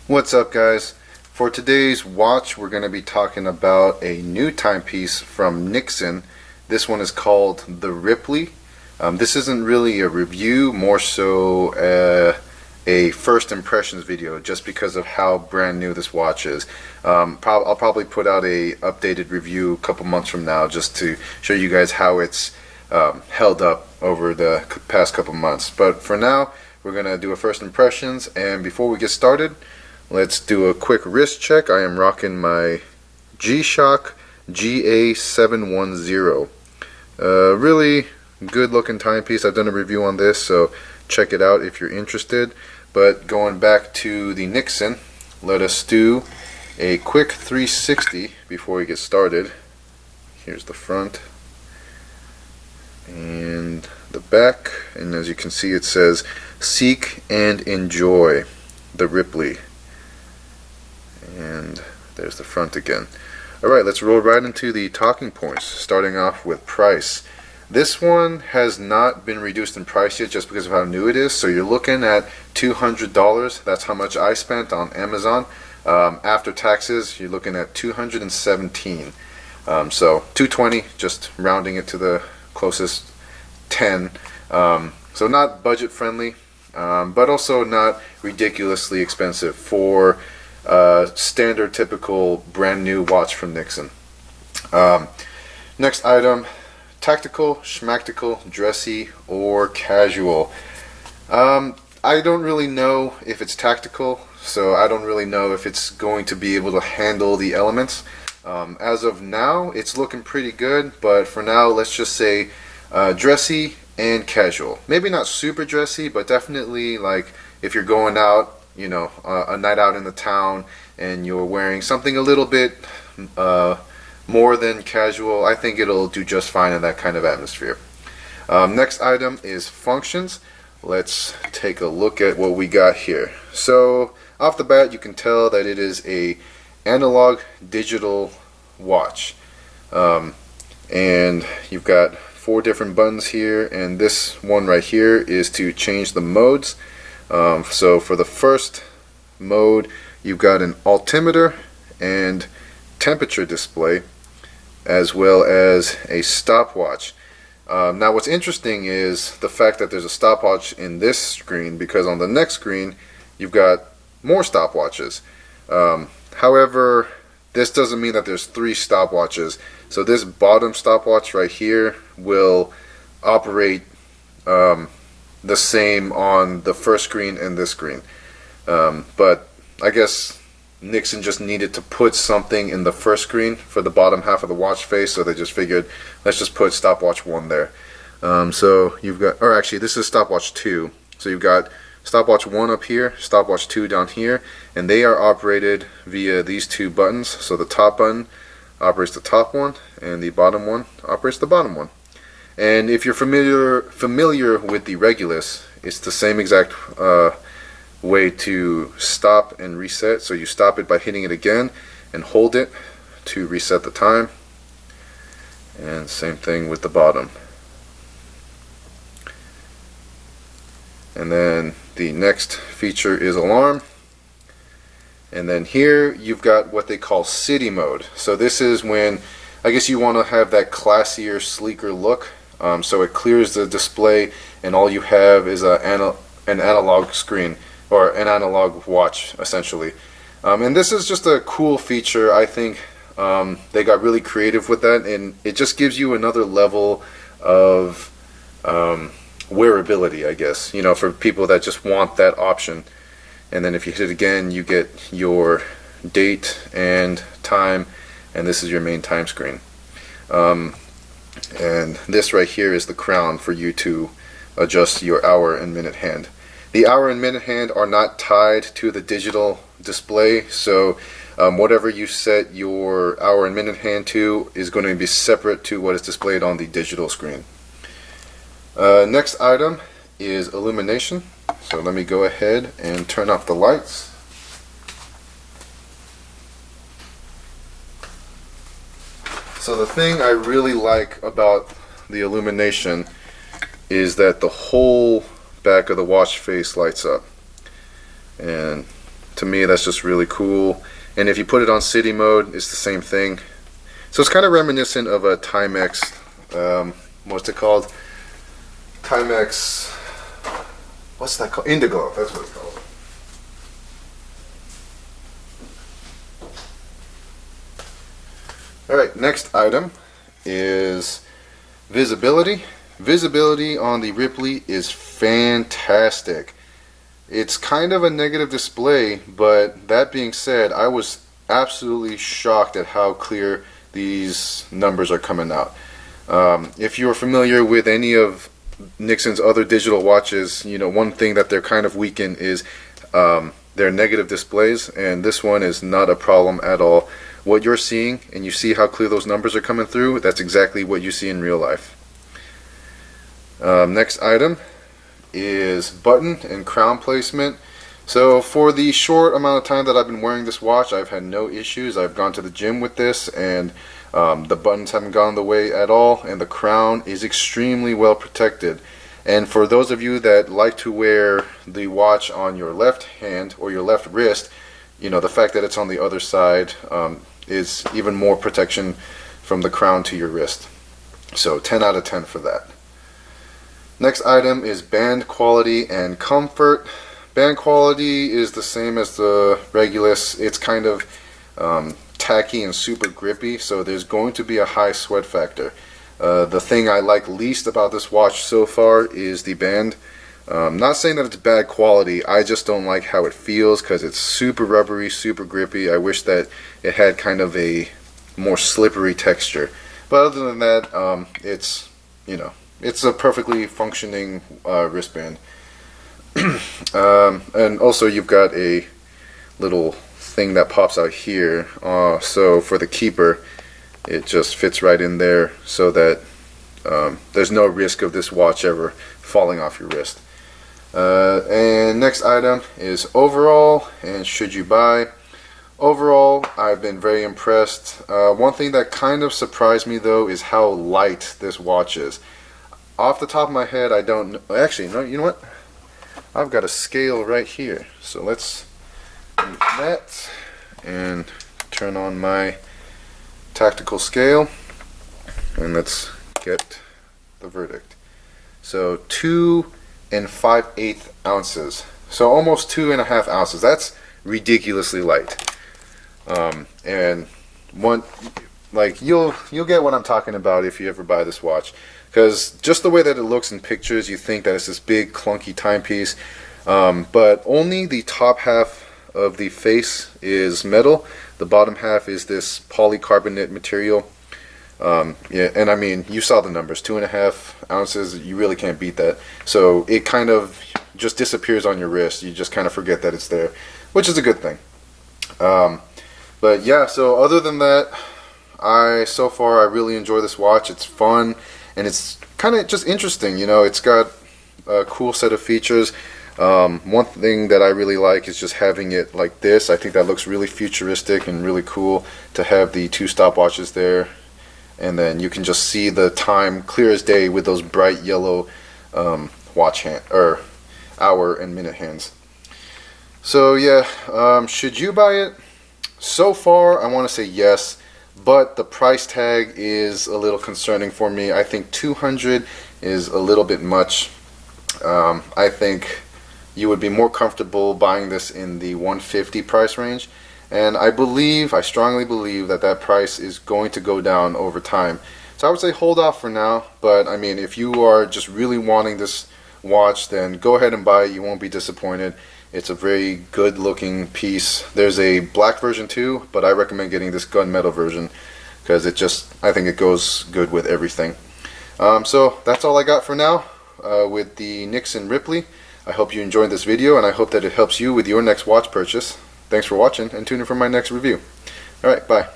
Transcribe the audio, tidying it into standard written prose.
What's up, guys? For today's watch, we're going to be talking about a new timepiece from Nixon. This one is called the Ripley. This isn't really a review, more so a first impressions video, just because of how brand new this watch is. I'll probably put out a updated review a couple months from now, just to show you guys how it's held up over the past couple months. But for now, we're going to do a first impressions, and before we get started, let's do a quick wrist check. I am rocking my G-Shock GA710. Really good looking timepiece. I've done a review on this, so check it out if you're interested. But going back to the Nixon, let us do a quick 360 before we get started. Here's the front and the back, and as you can see, it says "Seek and Enjoy the Ripley." And there's the front again. Alright, let's roll right into the talking points, starting off with price. This one has not been reduced in price yet, just because of how new it is. So you're looking at $200. That's how much I spent on Amazon. After taxes, you're looking at $217. So $220, just rounding it to the closest 10. So not budget friendly, but also not ridiculously expensive for standard, typical, brand new watch from Nixon. Next item, tactical, schmactical, dressy, or casual. I don't really know if it's tactical, so I don't really know if it's going to be able to handle the elements. As of now, it's looking pretty good, but for now, let's just say dressy and casual. Maybe not super dressy, but definitely, like, if you're going out, you know, a night out in the town and you're wearing something a little bit more than casual, I think it'll do just fine in that kind of atmosphere. Next item is functions. Let's take a look at what we got here. So off the bat, you can tell that it is a analog digital watch, and you've got 4 different buttons here, and this one right here is to change the modes. So for the first mode, you've got an altimeter and temperature display, as well as a stopwatch. Now what's interesting is the fact that there's a stopwatch in this screen, because on the next screen you've got more stopwatches. However, this doesn't mean that there's 3 stopwatches. So this bottom stopwatch right here will operate the same on the first screen and this screen, but I guess Nixon just needed to put something in the first screen for the bottom half of the watch face, so they just figured, let's just put stopwatch 1 there. So you've got, or actually this is stopwatch 2, so you've got stopwatch 1 up here, stopwatch 2 down here, and they are operated via these 2 buttons. So the top button operates the top one, and the bottom one operates the bottom one. And if you're familiar with the Regulus, it's the same exact way to stop and reset. So you stop it by hitting it again and hold it to reset the time, and same thing with the bottom. And then the next feature is alarm. And then here you've got what they call city mode. So this is when, I guess, you want to have that classier, sleeker look. So it clears the display, and all you have is an analog screen, or an analog watch, essentially. And this is just a cool feature. I think they got really creative with that, and it just gives you another level of wearability, I guess, you know, for people that just want that option. And then if you hit it again, you get your date and time, and this is your main time screen. And this right here is the crown for you to adjust your hour and minute hand. The hour and minute hand are not tied to the digital display, so whatever you set your hour and minute hand to is going to be separate to what is displayed on the digital screen. Next item is illumination. So let me go ahead and turn off the lights. So the thing I really like about the illumination is that the whole back of the watch face lights up. And To me, that's just really cool. And if you put it on city mode, it's the same thing. So it's kind of reminiscent of a Timex, what's it called? Timex, what's that called? Indigo, that's what it's called. Alright, next item is visibility. Visibility on the Ripley is fantastic. It's kind of a negative display, but that being said, I was absolutely shocked at how clear these numbers are coming out. If you're familiar with any of Nixon's other digital watches, you know, one thing that they're kind of weak in is their negative displays, and this one is not a problem at all. What you're seeing, and you see how clear those numbers are coming through, that's exactly what you see in real life. Next item is button and crown placement. So for the short amount of time that I've been wearing this watch, I've had no issues. I've gone to the gym with this, and the buttons haven't gone the way at all, and the crown is extremely well protected. And for those of you that like to wear the watch on your left hand or your left wrist, you know, the fact that it's on the other side is even more protection from the crown to your wrist. So 10 out of 10 for that. Next item is band quality and comfort. Band quality is the same as the Regulus. It's kind of tacky and super grippy, so there's going to be a high sweat factor. The thing I like least about this watch so far is the band. Not saying that it's bad quality, I just don't like how it feels because it's super rubbery, super grippy. I wish that it had kind of a more slippery texture. But other than that, it's, you know, it's a perfectly functioning wristband. And also you've got a little thing that pops out here. So for the keeper, it just fits right in there so that there's no risk of this watch ever falling off your wrist. And next item is overall and should you buy. Overall, I've been very impressed. One thing that kind of surprised me though is how light this watch is. Off the top of my head, I don't know. Actually, no, you know what? I've got a scale right here. So let's do that and turn on my tactical scale, and let's get the verdict. So 2 5/8 ounces. So almost 2.5 ounces. That's ridiculously light. And one, like you'll get what I'm talking about if you ever buy this watch, because just the way that it looks in pictures, you think that it's this big clunky timepiece, but only the top half of the face is metal. The bottom half is this polycarbonate material. Yeah, and I mean, you saw the numbers, 2.5 ounces. You really can't beat that. So it kind of just disappears on your wrist. You just kind of forget that it's there, which is a good thing. But yeah, so other than that, so far I really enjoy this watch. It's fun and it's kind of just interesting. You know, it's got a cool set of features. One thing that I really like is just having it like this. I think that looks really futuristic and really cool to have the 2 stopwatches there, and then you can just see the time clear as day with those bright yellow watch hand or hour and minute hands. So yeah, should you buy it? So far, I want to say yes, but the price tag is a little concerning for me. I think $200 is a little bit much. I think you would be more comfortable buying this in the $150 price range, and I strongly believe that that price is going to go down over time. So I would say hold off for now, but I mean, if you are just really wanting this watch, then go ahead and buy it. You won't be disappointed. It's a very good looking piece. There's a black version too, but I recommend getting this gunmetal version because I think it goes good with everything. So that's all I got for now with the Nixon Ripley. I hope you enjoyed this video, and I hope that it helps you with your next watch purchase. Thanks for watching, and tune in for my next review. Alright, bye.